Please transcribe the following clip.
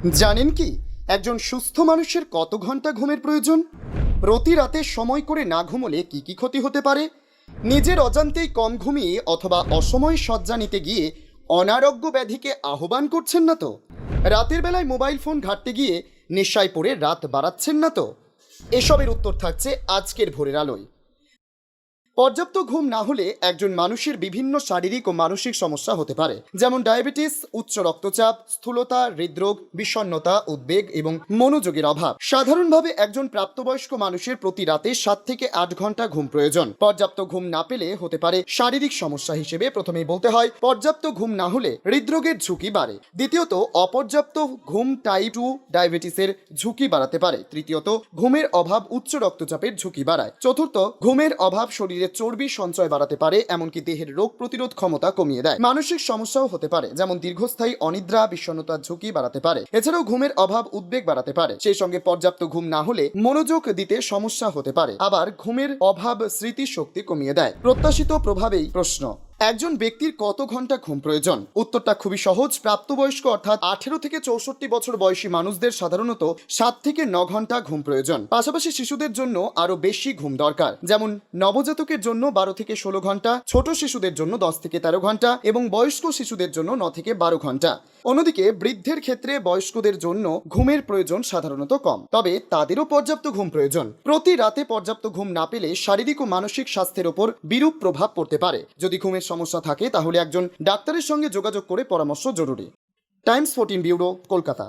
জানেন কি একজন সুস্থ মানুষের কত ঘন্টা ঘুমের প্রয়োজন? প্রতি রাতে সময় করে না ঘুমোলে কি কি ক্ষতি হতে পারে? নিজের অজান্তেই কম ঘুমিয়ে অথবা অসময়ে শয্যা নিতে গিয়ে অনারোগ্য ব্যাধিকে আহ্বান করছেন না তো? রাতের বেলায় মোবাইল ফোন ঘাঁটতে গিয়ে নেশায় পড়ে রাত বাড়াচ্ছেন না তো? এসবের উত্তর থাকছে আজকের ভোরের আলোয়। পর্যাপ্ত ঘুম না হলে একজন মানুষের বিভিন্ন শারীরিক ও মানসিক সমস্যা হতে পারে, যেমন ডায়াবেটিস, উচ্চ রক্তচাপ, স্থূলতা, হৃদরোগ, বিষণ্ণতা, উদ্বেগ এবং মনোযোগের অভাব। সাধারণভাবে একজন প্রাপ্তবয়স্ক মানুষের প্রতি রাতে 7 থেকে 8 ঘন্টা ঘুম প্রয়োজন। পর্যাপ্ত ঘুম না পেলে হতে পারে শারীরিক সমস্যা হিসেবে প্রথমেই বলতে হয় পর্যাপ্ত ঘুম না হলে হৃদরোগের ঝুঁকি বাড়ে। দ্বিতীয়ত, অপর্যাপ্ত ঘুম টাইপ 2 ডায়াবেটিসের ঝুঁকি বাড়াতে পারে। তৃতীয়ত, ঘুমের অভাব উচ্চ রক্তচাপের ঝুঁকি বাড়ায়। চতুর্থ, ঘুমের অভাব শরীরে চর্বি সঞ্চয় বাড়াতে পারে, এমনকি দেহের রোগ প্রতিরোধ ক্ষমতা কমিয়ে দেয়। মানসিক সমস্যাও হতে পারে, যেমন দীর্ঘস্থায়ী অনিদ্রা বিষণ্ণতার ঝুঁকি বাড়াতে পারে। এছাড়াও ঘুমের অভাব উদ্বেগ বাড়াতে পারে। সেই সঙ্গে পর্যাপ্ত ঘুম না হলে মনোযোগ দিতে সমস্যা হতে পারে। আবার ঘুমের অভাব স্মৃতিশক্তি কমিয়ে দেয়। প্রত্যাশিত প্রভাবেই প্রশ্ন, একজন ব্যক্তির কত ঘন্টা ঘুম প্রয়োজন? উত্তরটা খুবই সহজ। প্রাপ্তবয়স্ক অর্থাৎ 18 থেকে 64 বছর বয়সী মানুষদের সাধারণত 7 থেকে 9 ঘন্টা ঘুম প্রয়োজন। পাশাপাশি শিশুদের জন্য আরো বেশি ঘুম দরকার, যেমন নবজাতকের জন্য 12 থেকে 16 ঘন্টা, ছোট শিশুদের জন্য 10 থেকে 13 ঘন্টা এবং বয়স্ক শিশুদের জন্য 9 থেকে 12 ঘন্টা। অন্যদিকে বৃদ্ধের ক্ষেত্রে বয়স্কদের জন্য ঘুমের প্রয়োজন সাধারণত কম, তবে তাদেরও পর্যাপ্ত ঘুম প্রয়োজন। প্রতি রাতে পর্যাপ্ত ঘুম না পেলে শারীরিক ও মানসিক স্বাস্থ্যের ওপর বিরূপ প্রভাব পড়তে পারে। যদি ঘুমের সমস্যা থাকে তাহলে একজন ডাক্তারের সঙ্গে যোগাযোগ করে পরামর্শ জরুরি। Times 14 bureau, Kolkata.